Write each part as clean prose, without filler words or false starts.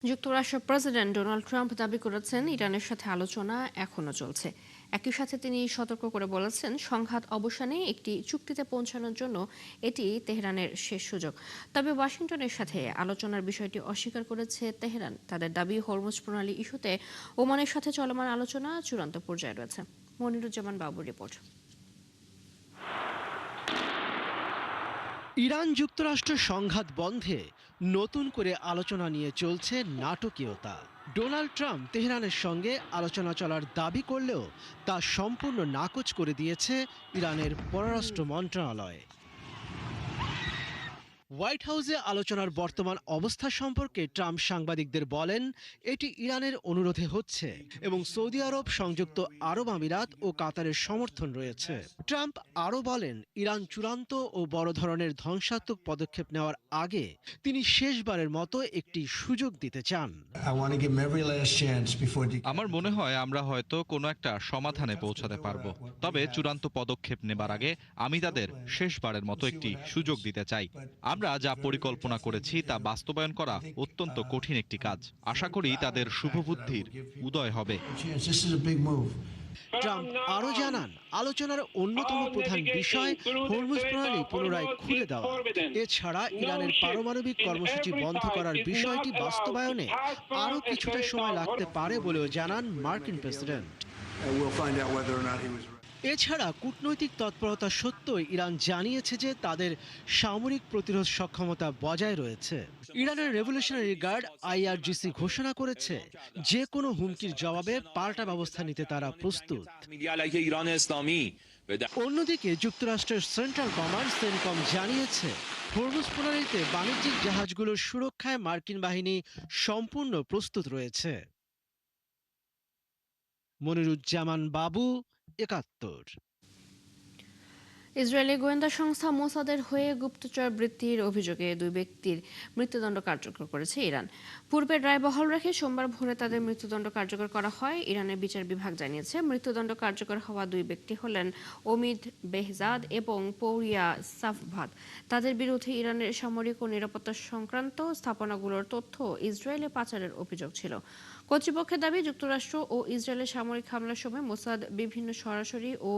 যুক্তরাষ্ট্রের president Donald Trump দাবি করেছেন ইরানের সাথে আলোচনা এখনো চলছে। একই সাথে তিনি সতর্ক করে বলেছেন সংঘাত অবসানে একটি চুক্তিতে পৌঁছানোর জন্য এটি তেহরানের শেষ সুযোগ। তবে ওয়াশিংটনের সাথে আলোচনার বিষয়টি অস্বীকার করেছে তেহরান। তাদের দাবি হরমুজ প্রণালী ইস্যুতে ওমানের সাথে চলমান আলোচনা চূড়ান্ত পর্যায়ে রয়েছে। মনিরুজ্জামান বাবুর রিপোর্ট। ইরান যুক্তরাষ্ট্র সংঘাত বন্ধে নতুন করে আলোচনা নিয়ে চলছে নাটকীয়তা। ডোনাল্ড ট্রাম্প তেহরানের সঙ্গে আলোচনা চলার দাবি করলেও তা সম্পূর্ণ নাকচ করে দিয়েছে ইরানের পররাষ্ট্র মন্ত্রণালয়। হোয়াইট হাউসে আলোচনার বর্তমান অবস্থা সম্পর্কে ট্রাম্প সাংবাদিকদের বলেন, এটি ইরানের অনুরোধে হচ্ছে এবং সৌদি আরব, সংযুক্ত আরব আমিরাত ও কাতারের সমর্থন রয়েছে। ট্রাম্প আরও বলেন, ইরান চূড়ান্ত ও বড় ধরনের ধ্বংসাত্মক পদক্ষেপ নেওয়ার আগে তিনি শেষবারের মতো একটি সুযোগ দিতে চান। আমার মনে হয় আমরা হয়তো কোনো একটা সমাধানে পৌঁছাতে পারবো, তবে চূড়ান্ত পদক্ষেপ নেবার আগে আমি তাদের শেষবারের মতো একটি সুযোগ দিতে চাই। আমরা যা পরিকল্পনা করেছি তা বাস্তবায়ন করা অত্যন্ত কঠিন একটি কাজ। আশা করি তাদের শুভবুদ্ধির উদয় হবে। ট্রাম্প আরও জানান, আলোচনার অন্যতম প্রধান বিষয় হরমুজ প্রণালী পুনরায় খুলে দেওয়া। এছাড়া ইরানের পারমাণবিক কর্মসূচি বন্ধ করার বিষয়টি বাস্তবায়নে আরও কিছুটা সময় লাগতে পারে বলেও জানান মার্কিন প্রেসিডেন্ট। এছাড়া কূটনৈতিক তৎপরতা সত্ত্বেও ইরান জানিয়েছে যে তাদের সামরিক প্রতিরোধ সক্ষমতা বজায় রয়েছে। ইরানের রেভলিউশনারি গার্ড IRGC ঘোষণা করেছে, যে কোনো হুমকির জবাবে পাল্টা ব্যবস্থা নিতে তারা প্রস্তুত। অন্যদিকে যুক্তরাষ্ট্রের সেন্ট্রাল কমান্ড সেনকম জানিয়েছে, হরমুজ প্রণালীতে বাণিজ্যিক জাহাজগুলোর সুরক্ষায় মার্কিন বাহিনী সম্পূর্ণ প্রস্তুত রয়েছে। মনিরুজ্জামান বাবু, ৭১। ইসরায়েলি গোয়েন্দা সংস্থা মোসাদের হয়ে গুপ্তচর বৃত্তির অভিযোগে দুই ব্যক্তির মৃত্যুদণ্ড কার্যকর করেছে ইরান। পূর্বের রায় বহাল রেখে সোমবার ভোরে তাদের মৃত্যুদণ্ড কার্যকর করা হয়। ইরানের বিচার বিভাগ জানিয়েছে, মৃত্যুদণ্ড কার্যকর হওয়া দুই ব্যক্তি হলেন ওমিদ বেহজাদ এবং পৌরিয়া সাফভাদ। তাদের বিরুদ্ধে ইরানের সামরিক ও নিরাপত্তা সংক্রান্ত স্থাপনাগুলোর তথ্য ইসরায়েলে পাচারের অভিযোগ ছিল। কর্তৃপক্ষের দাবি, যুক্তরাষ্ট্র ও ইসরায়েলের সামরিক হামলার সময় মোসাদ বিভিন্ন সরাসরি ও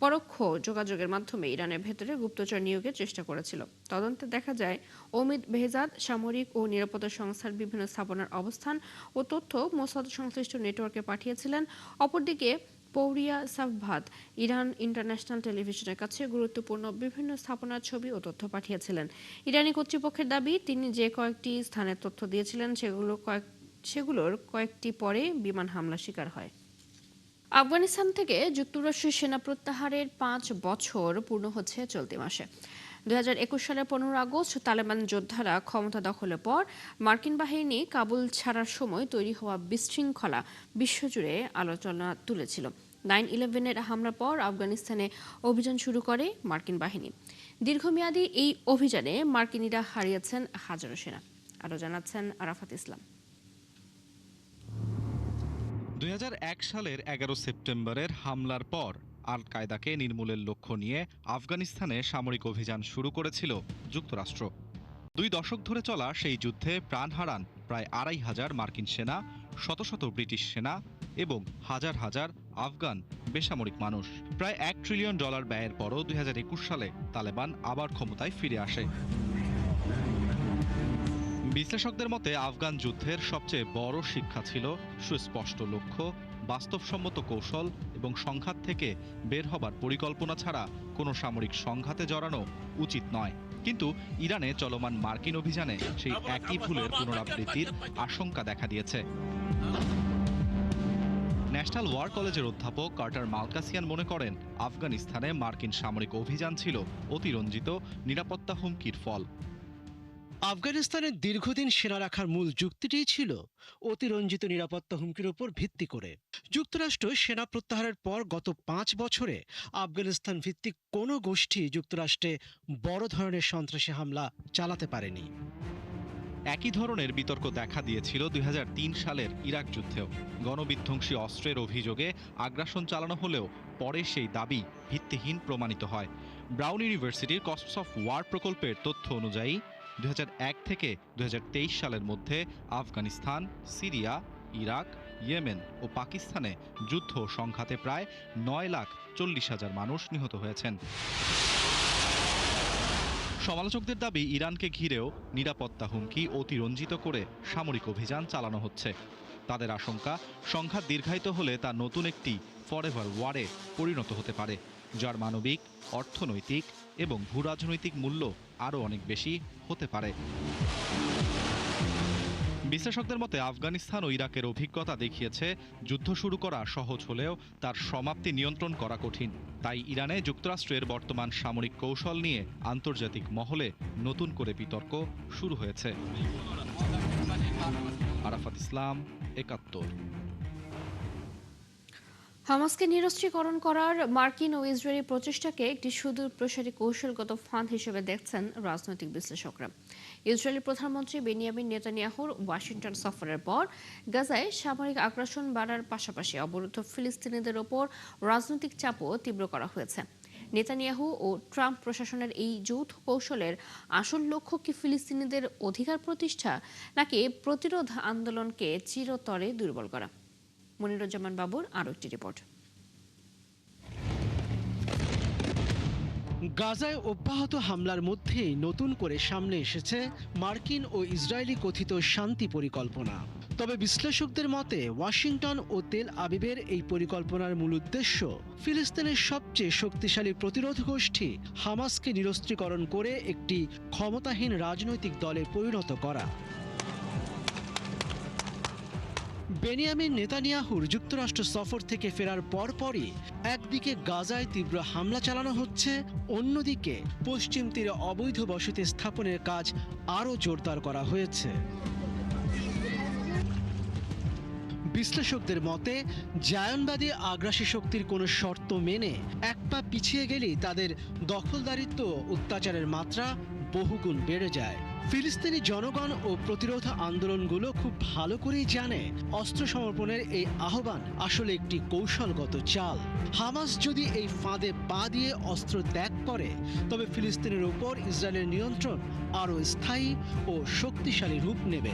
পরোক্ষ যোগাযোগের মাধ্যমে ইরানের ভেতরে গুপ্তচর নিয়োগের চেষ্টা করেছিল। তদন্তে দেখা যায়, ওমিদ বেহজাদ সামরিক ও নিরাপত্তা সংস্থার বিভিন্ন স্থাপনার অবস্থান ও তথ্য মোসাদ সংশ্লিষ্ট নেটওয়ার্কে পাঠিয়েছিলেন। অপরদিকে পৌরিয়া সাফভাদ ইরান ইন্টারন্যাশনাল টেলিভিশনের কাছে গুরুত্বপূর্ণ বিভিন্ন স্থাপনার ছবি ও তথ্য পাঠিয়েছিলেন। ইরানি কর্তৃপক্ষের দাবি, তিনি যে কয়েকটি স্থানের তথ্য দিয়েছিলেন সেগুলোর কয়েকটি পরে বিমান হামলার শিকার হয়। আফগানিস্তান থেকে যুক্তরাষ্ট্রের সেনা প্রত্যাহারের 5 বছর পূর্ণ হচ্ছে চলতি মাসে। 2021 সালের 15 আগস্ট তালেবান যোদ্ধারা ক্ষমতা দখলের পর মার্কিন বাহিনী কাবুল ছাড়ার সময় তৈরি হওয়া বিশৃঙ্খলা বিশ্বজুড়ে আলোচনা তুলেছিল। 9/11-এর হামলার পর আফগানিস্তানে অভিযান শুরু করে মার্কিন বাহিনী। দীর্ঘমেয়াদী এই অভিযানে মার্কিনিরা হারিয়েছেন হাজারো সেনা। আরও জানাচ্ছেন আরাফাত ইসলাম। 2001 সালের 11 সেপ্টেম্বরের হামলার পর আল কায়দাকে নির্মূলের লক্ষ্য নিয়ে আফগানিস্তানে সামরিক অভিযান শুরু করেছিল যুক্তরাষ্ট্র। 2 দশক ধরে চলা সেই যুদ্ধে প্রাণ হারান প্রায় 2,500 মার্কিন সেনা, শত শত ব্রিটিশ সেনা এবং হাজার হাজার আফগান বেসামরিক মানুষ। প্রায় $1 ট্রিলিয়ন ব্যয়ের পরও 2021 সালে তালেবান আবার ক্ষমতায় ফিরে আসে। বিশ্লেষকদের মতে আফগান যুদ্ধের সবচেয়ে বড় শিক্ষা ছিল সুস্পষ্ট লক্ষ্য, বাস্তবসম্মত কৌশল এবং সংঘাত থেকে বের হবার পরিকল্পনা ছাড়া কোনো সামরিক সংঘাতে জড়ানো উচিত নয়। কিন্তু ইরানে চলমান মার্কিন অভিযানে সেই একই ভুলের পুনরাবৃত্তির আশঙ্কা দেখা দিয়েছে। ন্যাশনাল ওয়ার কলেজের অধ্যাপক কার্টার মালকাসিয়ান মনে করেন, আফগানিস্তানে মার্কিন সামরিক অভিযান ছিল অতিরঞ্জিত নিরাপত্তা হুমকির ফল। আফগানিস্তানের দীর্ঘদিন সেনা রাখার মূল যুক্তিটিই ছিল অতিরঞ্জিত নিরাপত্তা হুমকির উপর ভিত্তি করে। যুক্তরাষ্ট্র সেনা প্রত্যাহারের পর গত 5 বছরে আফগানিস্তান ভিত্তিক কোনো গোষ্ঠী যুক্তরাষ্ট্রে বড় ধরনের সন্ত্রাসী হামলা চালাতে পারেনি। একই ধরনের বিতর্ক দেখা দিয়েছিল 2003 সালের ইরাক যুদ্ধেও। গণবিধ্বংসী অস্ত্রের অভিযোগে আগ্রাসন চালানো হলেও পরে সেই দাবি ভিত্তিহীন প্রমাণিত হয়। ব্রাউন ইউনিভার্সিটির কস্টস অফ ওয়ার প্রকল্পের তথ্য অনুযায়ী 2001 থেকে 2023 সালের মধ্যে আফগানিস্তান, সিরিয়া, ইরাক, ইয়েমেন ও পাকিস্তানে যুদ্ধ সংঘাতে প্রায় 9,40,000 মানুষ নিহত হয়েছেন। সমালোচকদের দাবি, ইরানকে ঘিরেও নিরাপত্তা হুমকি অতিরঞ্জিত করে সামরিক অভিযান চালানো হচ্ছে। তাদের আশঙ্কা, সংঘাত দীর্ঘায়িত হলে তা নতুন একটি ফরএভার ওয়ারে পরিণত হতে পারে, যার মানবিক, অর্থনৈতিক এবং ভূরাজনৈতিক মূল্য আরও অনেক বেশি হতে পারে। বিশ্লেষকদের মতে, আফগানিস্তান ও ইরাকের অভিজ্ঞতা দেখিয়েছে যুদ্ধ শুরু করা সহজ হলেও তার সমাপ্তি নিয়ন্ত্রণ করা কঠিন। তাই ইরানে যুক্তরাষ্ট্রের বর্তমান সামরিক কৌশল নিয়ে আন্তর্জাতিক মহলে নতুন করে বিতর্ক শুরু হয়েছে। আরাফাত ইসলাম, ৭১। হামাসকে নিরস্ত্রীকরণ করার মার্কিন ও ইসরায়েলি প্রচেষ্টাকে একটি সুদূরপ্রসারী কৌশলগত ফাঁদ হিসেবে দেখছেন রাজনৈতিক বিশ্লেষকরা। ইসরায়েলি প্রধানমন্ত্রী বেনিয়ামিন নেতানিয়াহুর ওয়াশিংটন সফরের পর গাজায় সামরিক আগ্রাসন বাড়ার পাশাপাশি অবরুদ্ধ ফিলিস্তিনিদের ওপর রাজনৈতিক চাপও তীব্র করা হয়েছে। নেতানিয়াহু ও ট্রাম্প প্রশাসনের এই যৌথ কৌশলের আসল লক্ষ্য কি ফিলিস্তিনিদের অধিকার প্রতিষ্ঠা, নাকি প্রতিরোধ আন্দোলনকে চিরতরে দুর্বল করা? মনিরুজ্জামান বাবুর আরও একটি রিপোর্ট। গাজায় অব্যাহত হামলার মধ্যেই নতুন করে সামনে এসেছে মার্কিন ও ইসরায়েলি কথিত শান্তি পরিকল্পনা। তবে বিশ্লেষকদের মতে ওয়াশিংটন ও তেল আবিবের এই পরিকল্পনার মূল উদ্দেশ্য ফিলিস্তিনের সবচেয়ে শক্তিশালী প্রতিরোধ গোষ্ঠী হামাসকে নিরস্ত্রীকরণ করে একটি ক্ষমতাহীন রাজনৈতিক দলে পরিণত করা। বেনিয়ামিন নেতানিয়াহুর যুক্তরাষ্ট্র সফর থেকে ফেরার পরপরই একদিকে গাজায় তীব্র হামলা চালানো হচ্ছে, অন্যদিকে পশ্চিম তীরে অবৈধ বসতি স্থাপনের কাজ আরও জোরদার করা হয়েছে। বিশ্লেষকদের মতে জায়নবাদী আগ্রাসী শক্তির কোনো শর্ত মেনে এক পা পিছিয়ে গেলেই তাদের দখলদারিত্ব ও অত্যাচারের মাত্রা বহুগুণ বেড়ে যায়। ফিলিস্তিনি জনগণ ও প্রতিরোধ আন্দোলনগুলো খুব ভালো করেই জানে অস্ত্র সমর্পণের এই আহ্বান আসলে একটি কৌশলগত চাল। হামাস যদি এই ফাঁদে পা দিয়ে অস্ত্র ত্যাগ করে, তবে ফিলিস্তিনের উপর ইসরায়েলের নিয়ন্ত্রণ আরও স্থায়ী ও শক্তিশালী রূপ নেবে।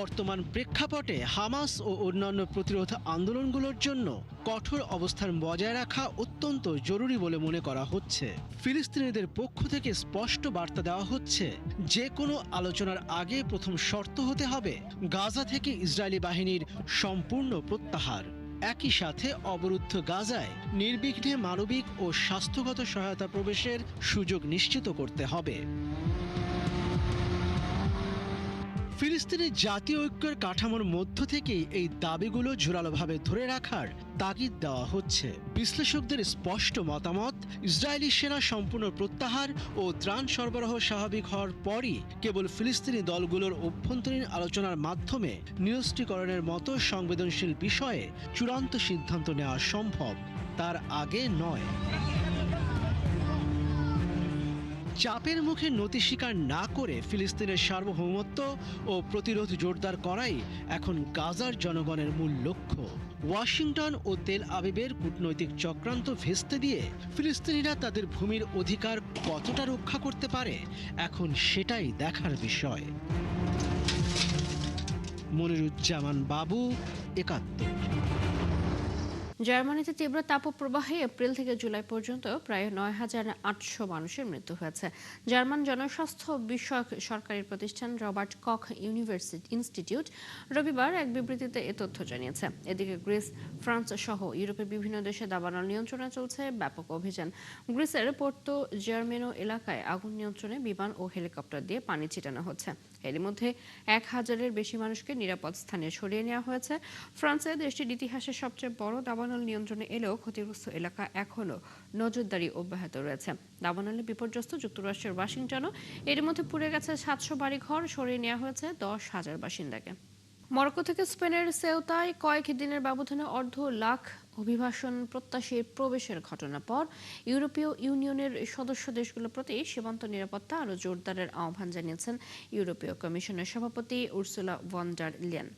বর্তমান প্রেক্ষাপটে হামাস ও অন্যান্য প্রতিরোধ আন্দোলনগুলোর জন্য কঠোর অবস্থান বজায় রাখা অত্যন্ত জরুরি বলে মনে করা হচ্ছে। ফিলিস্তিনিদের পক্ষ থেকে স্পষ্ট বার্তা দেওয়া হচ্ছে, যে কোনো আলোচনার আগে প্রথম শর্ত হতে হবে গাজা থেকে ইসরায়েলি বাহিনীর সম্পূর্ণ প্রত্যাহার। একই সাথে অবরুদ্ধ গাজায় নির্বিঘ্নে মানবিক ও স্বাস্থ্যগত সহায়তা প্রবেশের সুযোগ নিশ্চিত করতে হবে। ফিলিস্তিনের জাতীয় ঐক্যের কাঠামোর মধ্য থেকেই এই দাবিগুলো জোরালোভাবে ধরে রাখার তাগিদ দেওয়া হচ্ছে। বিশ্লেষকদের স্পষ্ট মতামত, ইসরায়েলি সেনা সম্পূর্ণ প্রত্যাহার ও ত্রাণ সরবরাহ স্বাভাবিক হওয়ার পরই কেবল ফিলিস্তিনি দলগুলোর অভ্যন্তরীণ আলোচনার মাধ্যমে নিরস্ত্রীকরণের মতো সংবেদনশীল বিষয়ে চূড়ান্ত সিদ্ধান্ত নেওয়া সম্ভব, তার আগে নয়। চাপের মুখে নতি স্বীকার না করে ফিলিস্তিনের সার্বভৌমত্ব ও প্রতিরোধ জোরদার করাই এখন গাজার জনগণের মূল লক্ষ্য। ওয়াশিংটন ও তেল আবিবের কূটনৈতিক চক্রান্ত ভেস্তে দিয়ে ফিলিস্তিনিরা তাদের ভূমির অধিকার কতটা রক্ষা করতে পারে, এখন সেটাই দেখার বিষয়। মনিরুজ্জামান বাবু, ৭১। জার্মানিতে তীব্র তাপপ্রবাহে এপ্রিল থেকে জুলাই পর্যন্ত প্রায় ৯,৮০০ মানুষের মৃত্যু হয়েছে। জার্মান জনস্বাস্থ্য বিষয়ক সরকারি প্রতিষ্ঠান রবার্ট কখ ইনস্টিটিউট রবিবার এক বিবৃতিতে এ তথ্য জানিয়েছে। এদিকে গ্রিস, ফ্রান্স সহ ইউরোপের বিভিন্ন দেশে দাবানল নিয়ন্ত্রণে চলছে ব্যাপক অভিযান। গ্রিসের পোর্তো জার্মেনো এলাকায় আগুন নিয়ন্ত্রণে বিমান ও হেলিকপ্টার দিয়ে পানি ছিটানো হচ্ছে। এর মধ্যে ১,০০০-এর বেশি মানুষকে নিরাপদ স্থানে সরিয়ে নেওয়া হয়েছে। ফ্রান্সে দেশটির ইতিহাসের সবচেয়ে বড় দাবানল নিয়ন্ত্রণে এলেও ক্ষতিগ্রস্ত এলাকা এখনও নজরদারি অব্যাহত রয়েছে। দাবানলে বিপর্যস্ত যুক্তরাষ্ট্রের ওয়াশিংটনও এর মধ্যে পুড়ে গেছে ৭০০ বাড়িঘর, সরিয়ে নেওয়া হয়েছে ১০,০০০ বাসিন্দাকে। মরক্কো থেকে স্পেনের সেউতায় কয়েক দিনের ব্যবধানে ১.৫ লাখ অভিবাসন প্রত্যাশীর প্রবেশের ঘটনার পর ইউরোপীয় ইউনিয়নের সদস্য দেশগুলোর প্রতি সীমান্ত নিরাপত্তা আরও জোরদারের আহ্বান জানিয়েছেন ইউরোপীয় কমিশনের সভাপতি উর্সুলা ভন ডার লেয়েন।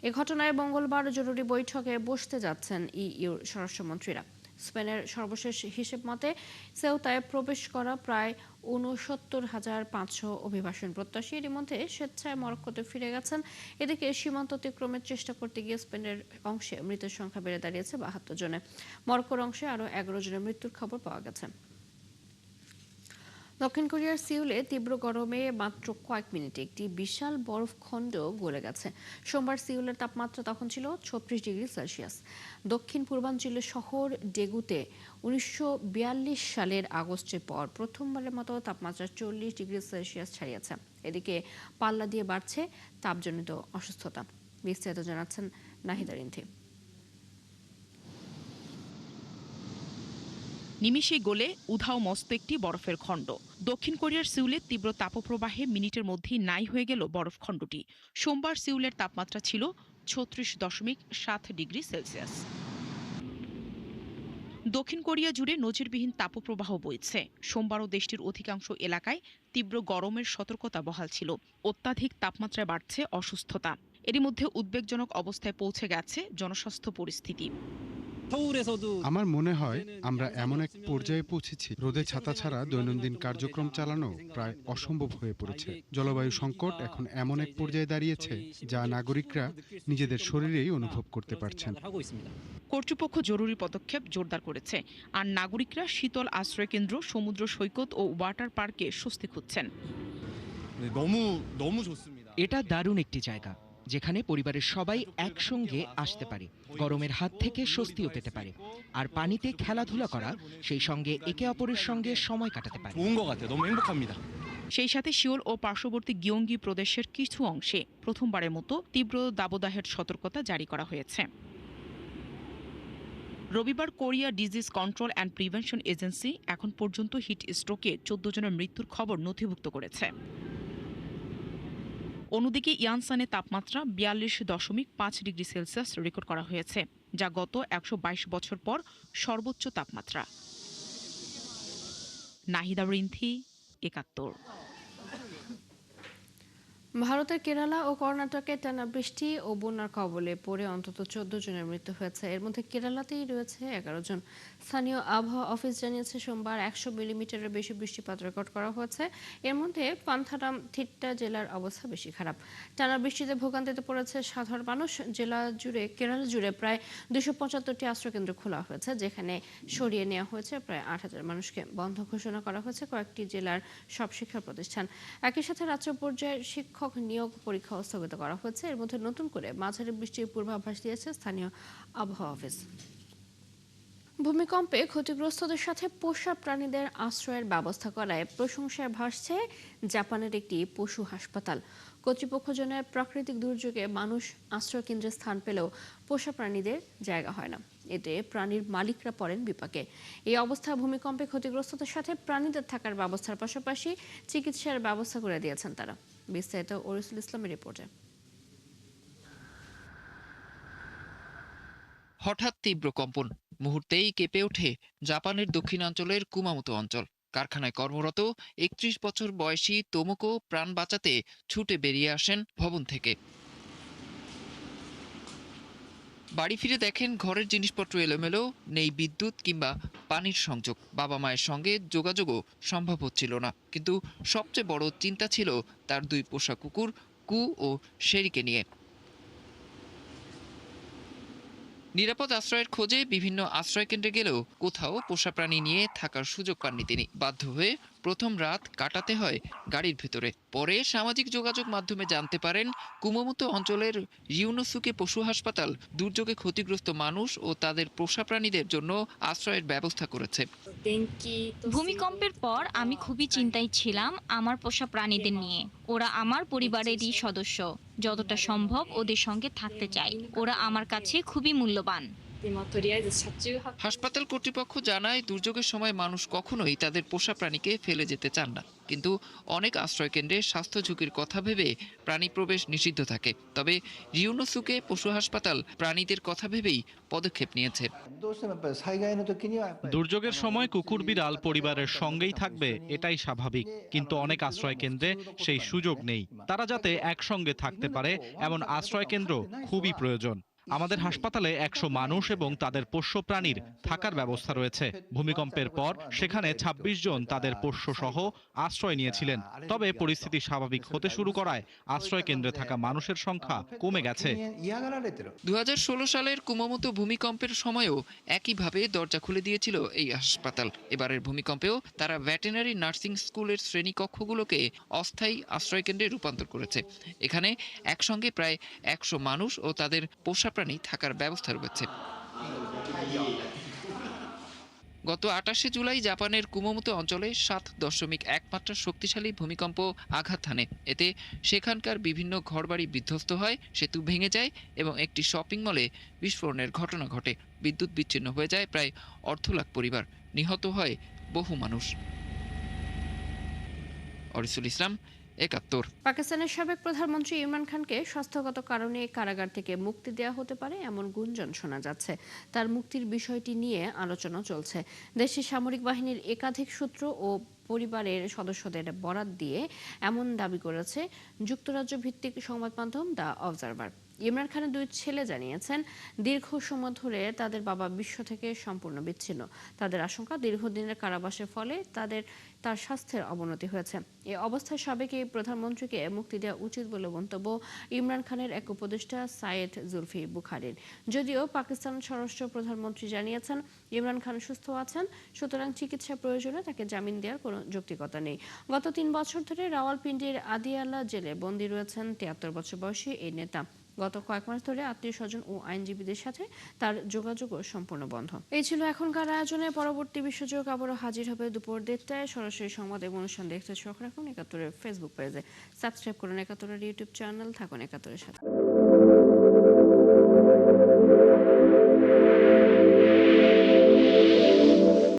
এ ঘটনায় মঙ্গলবার জরুরি বৈঠকে বসতে যাচ্ছেন ইইউর স্বরাষ্ট্রমন্ত্রীরা। স্পেনের সর্বশেষ হিসেব মতে সেউতায় প্রবেশ করা প্রায় ৬৯,৫০০ অভিবাসন প্রত্যাশী এর মধ্যে স্বেচ্ছায় মরক্কোতে ফিরে গেছেন। এদিকে সীমান্ত অতিক্রমের চেষ্টা করতে গিয়ে স্পেনের অংশে মৃতের সংখ্যা বেড়ে দাঁড়িয়েছে ৭২ জনে। মরক্কোর অংশে আরও ১১ জনের মৃত্যুর খবর পাওয়া গেছে। দক্ষিণ কোরিয়ার সিউলে তীব্র গরমে মাত্র কয়েক মিনিটে একটি বিশাল বরফখণ্ড গলে গেছে। সোমবার সিউলের তাপমাত্রা তখন ছিল ৩৬ ডিগ্রি সেলসিয়াস। দক্ষিণ পূর্বাঞ্চলের শহর ডেগুতে ১৯৪২ সালের আগস্টের পর প্রথমবারের মতো তাপমাত্রা ৪০ ডিগ্রি সেলসিয়াস ছাড়িয়েছে। এদিকে পাল্লা দিয়ে বাড়ছে তাপজনিত অসুস্থতা। বিস্তারিত জানাচ্ছেন নাহিদা রিন্থি। নিমিষে গলে উধাও মস্ত একটি বরফের খণ্ড। দক্ষিণ কোরিয়ার সিউলে তীব্র তাপপ্রবাহে মিনিটের মধ্যেই নাই হয়ে গেল বরফখণ্ডটি। সোমবার সিউলের তাপমাত্রা ছিল ৩৬.৭ ডিগ্রি সেলসিয়াস। দক্ষিণ কোরিয়া জুড়ে নজিরবিহীন তাপপ্রবাহ বইছে। সোমবারও দেশটির অধিকাংশ এলাকায় তীব্র গরমের সতর্কতা বহাল ছিল। অত্যাধিক তাপমাত্রায় বাড়ছে অসুস্থতা। এরই মধ্যে উদ্বেগজনক অবস্থায় পৌঁছে গেছে জনস্বাস্থ্য পরিস্থিতি। আমার মনে হয় আমরা এমন এক পর্যায়ে পৌঁছেছি, রোদে ছাতা ছাড়া দৈনন্দিন কার্যক্রম চালানো প্রায় অসম্ভব হয়ে পড়েছে। জলবায়ু সংকট এখন এমন এক পর্যায়ে দাঁড়িয়েছে যা নাগরিকরা নিজেদের শরীরেই অনুভব করতে পারছেন। কর্তৃপক্ষ জরুরি পদক্ষেপ জোরদার করেছে, আর নাগরিকরা শীতল আশ্রয়কেন্দ্র, সমুদ্র সৈকত ও ওয়াটার পার্কে স্বস্তি খুঁজছেন। এটা দারুণ একটি জায়গা যেখানে পরিবারের সবাই একসঙ্গে আসতে পারে, গরমের হাত থেকে স্বস্তিও পেতে পারে, আর পানিতে খেলাধুলা করা, সেই সঙ্গে একে অপরের সঙ্গে সময় কাটাতে পারে। সেই সাথে সিওল ও পার্শ্ববর্তী গিয়ঙ্গি প্রদেশের কিছু অংশে প্রথমবারের মতো তীব্র দাবদাহের সতর্কতা জারি করা হয়েছে। রবিবার Korea disease control and prevention agency এখন পর্যন্ত হিট স্ট্রোকে ১৪ জনের মৃত্যুর খবর নথিভুক্ত করেছে। অন্যদিকে ইয়ানসানে তাপমাত্রা ৪২.৫ ডিগ্রি সেলসিয়াস রেকর্ড করা হয়েছে, যা গত ১২২ বছর পর সর্বোচ্চ তাপমাত্রা। নাহিদা রিন্থি, ৭১। ভারতের কেরালা ও কর্ণাটকে টানা বৃষ্টি ও বন্যার কবলে পড়ে অন্তত ১৪ জনের মৃত্যু হয়েছে। এর মধ্যে কেরালাতেই রয়েছে ১১ জন। স্থানীয় আবহাওয়া অফিস জানিয়েছে সোমবার ১০০ মিলিমিটারের বেশি বৃষ্টিপাত রেকর্ড করা হয়েছে। এর মধ্যে পান্থারাম থিট্টা জেলার অবস্থা বেশি খারাপ। টানা বৃষ্টিতে ভোগান্তিতে পড়েছে সাধারণ মানুষ। কেরালা জুড়ে প্রায় ২৭৫টি আশ্রয়কেন্দ্র খোলা হয়েছে, যেখানে সরিয়ে নেওয়া হয়েছে প্রায় ৮,০০০ মানুষকে। বন্ধ ঘোষণা করা হয়েছে কয়েকটি জেলার সব শিক্ষা প্রতিষ্ঠান। একই সাথে রাজ্য পর্যায়ের শিক্ষক নিয়োগ পরীক্ষা স্থগিত করা হয়েছে। এর মধ্যে নতুন করে মাঝারি বৃষ্টির পূর্বাভাস দিয়েছে স্থানীয় আবহাওয়া অফিস। ভূমিকম্পে ক্ষতিগ্রস্তদের সাথে পোষা প্রাণীদের আশ্রয়ের ব্যবস্থা করায় প্রশংসায় ভাসছে জাপানের একটি পশু হাসপাতাল। কর্তৃপক্ষ জানায়, প্রাকৃতিক দুর্যোগে মানুষ আশ্রয়কেন্দ্রে স্থান পেলেও পোষা প্রাণীদের জায়গা হয় না। এতে প্রাণীর মালিকরা পড়েন বিপাকে। এই অবস্থা ভূমিকম্পে ক্ষতিগ্রস্তদের সাথে প্রাণীদের থাকার ব্যবস্থার পাশাপাশি চিকিৎসার ব্যবস্থা করে দিয়েছেন তারা। বিস্তারিত ওরিসুল ইসলামের রিপোর্টে। হঠাৎ তীব্র কম্পন, মুহূর্তেই কেঁপে ওঠে জাপানের দক্ষিণাঞ্চলের কুমামোতো অঞ্চল। কারখানায় কর্মরত ৩১ বছর বয়সী তোমোকো প্রাণ বাঁচাতে ছুটে বেরিয়ে আসেন ভবন থেকে। বাড়ি ফিরে দেখেন ঘরের জিনিসপত্র এলোমেলো, নেই বিদ্যুৎ কিংবা পানির সংযোগ। বাবা মায়ের সঙ্গে যোগাযোগও সম্ভব হচ্ছিল না। কিন্তু সবচেয়ে বড় চিন্তা ছিল তার ২ পোষা কুকুর কু ও শেরিকে নিয়ে। নিরাপদ আশ্রয়ের খোঁজে বিভিন্ন আশ্রয়কেন্দ্রে গেলেও কোথাও পোষা প্রাণী নিয়ে থাকার সুযোগ পাননি তিনি। বাধ্য হয়ে প্রথম রাত কাটাতে হয় গাড়ির ভেতরে। পরে সামাজিক যোগাযোগ মাধ্যমে জানতে পারেন কুমামোতো অঞ্চলের রিউনোসুকে পশু হাসপাতাল দুর্যোগে ক্ষতিগ্রস্ত মানুষ ও তাদের পোষা প্রাণীদের জন্য আশ্রয়ের ব্যবস্থা করেছে। ভূমিকম্পের পর আমি খুবই চিন্তায় ছিলাম আমার পোষা প্রাণীদের নিয়ে। ওরা আমার পরিবারেরই সদস্য। যতটা সম্ভব ওদের সঙ্গে থাকতে চাই। ওরা আমার কাছে খুবই মূল্যবান। হাসপাতাল কর্তৃপক্ষ জানায়, দুর্যোগের সময় মানুষ কখনোই তাদের পোষা প্রাণীকে ফেলে যেতে চান না। কিন্তু অনেক আশ্রয়কেন্দ্রে স্বাস্থ্য ঝুঁকির কথা ভেবে প্রাণী প্রবেশ নিষিদ্ধ থাকে। তবে রিউনোসুকে পশু হাসপাতাল প্রাণীদের কথা ভেবেই পদক্ষেপ নিয়েছে। দুর্যোগের সময় কুকুর বিড়াল পরিবারের সঙ্গেই থাকবে, এটাই স্বাভাবিক। কিন্তু অনেক আশ্রয় কেন্দ্রে সেই সুযোগ নেই। তারা যাতে একসঙ্গে থাকতে পারে এমন আশ্রয় কেন্দ্র খুবই প্রয়োজন। আমাদের হাসপাতালে 100 মানুষ এবং তাদের পোষ্য প্রাণীর থাকার ব্যবস্থা রয়েছে। ভূমিকম্পের পর সেখানে 26 জন তাদের পোষ্য সহ আশ্রয় নিয়েছিলেন। তবে পরিস্থিতি স্বাভাবিক হতে শুরু করায় আশ্রয় কেন্দ্রে থাকা মানুষের সংখ্যা কমে গেছে। 2016 সালের কুমামোতো ভূমিকম্পের সময়ও একইভাবে দরজা খুলে দিয়েছিল এই হাসপাতাল। এবারের ভূমিকম্পেও তারা ভেটেরিনারি নার্সিং স্কুলের শ্রেণীকক্ষগুলোকে অস্থায়ী আশ্রয়কেন্দ্রে রূপান্তর করেছে। এখানে একসঙ্গে প্রায় 100 মানুষ ও তাদের পোষা প্রাণী থাকার ব্যবস্থা রয়েছে। গত 28শে জুলাই জাপানের কুমামোতো অঞ্চলে 7.1 মাত্রার শক্তিশালী ভূমিকম্প আঘাত হানে। এতে সেখানকার বিভিন্ন ঘরবাড়ি বিধ্বস্ত হয়, সেতু ভেঙে যায় এবং একটি শপিং মলে বিস্ফোরণের ঘটনা ঘটে। বিদ্যুৎ বিচ্ছিন্ন হয়ে যায় প্রায় 1.5 লাখ পরিবার, নিহত হয় বহু মানুষ। অরিসুল ইসলাম, 71। পাকিস্তানের সাবেক প্রধানমন্ত্রী ইমরান খানকে স্বাস্থ্যগত কারণে কারাগার থেকে মুক্তি দেওয়া হতে পারে এমন গুঞ্জন শোনা যাচ্ছে। তার মুক্তির বিষয়টি নিয়ে আলোচনা চলছে। দেশটির সামরিক বাহিনীর একাধিক সূত্র ও পরিবারের সদস্যদের বরাত দিয়ে এমন দাবি করেছে যুক্তরাজ্য ভিত্তিক সংবাদ মাধ্যম দ্য অবজারভার। ইমরান খানের 2 ছেলে জানিয়েছেন, দীর্ঘ সময় ধরে তাদের বাবা বিশ্ব থেকে সম্পূর্ণ বিচ্ছিন্ন। তাদের আশঙ্কা, দীর্ঘদিনের কারাবাসের ফলে তার স্বাস্থ্যের অবনতি হয়েছে। এই অবস্থায় সাবেক এই প্রধানমন্ত্রীকে মুক্তি দেওয়া উচিত বলে মন্তব্য ইমরান খানের এক উপদেষ্টা সাইয়েদ জুলফি বুখারীর। যদিও পাকিস্তান স্বরাষ্ট্র প্রধানমন্ত্রী জানিয়েছেন, ইমরান খান সুস্থ আছেন, সুতরাং চিকিৎসা প্রয়োজনে তাকে জামিন দেওয়ার কোনো যৌক্তিকতা নেই। গত 3 বছর ধরে রাওয়ালপিন্ডির আদিয়ালা জেলে বন্দী রয়েছেন 73 বছর বয়সী এই নেতা। গত কয়েক মাস ধরে আত্মীয় স্বজন ও আইনজীবীদের সাথে তার যোগাযোগও সম্পূর্ণ বন্ধ। এই ছিল এখনকার আয়োজনে। পরবর্তী বিশ্বযোগ আবারও হাজির হবে দুপুর 1টায়। সরাসরি সংবাদ এবং অনুষ্ঠান দেখতে চোখ রাখুন 71-এর ফেসবুক পেজে। সাবস্ক্রাইব করুন 71-এর ইউটিউব চ্যানেল। থাকুন 71-এর সাথে।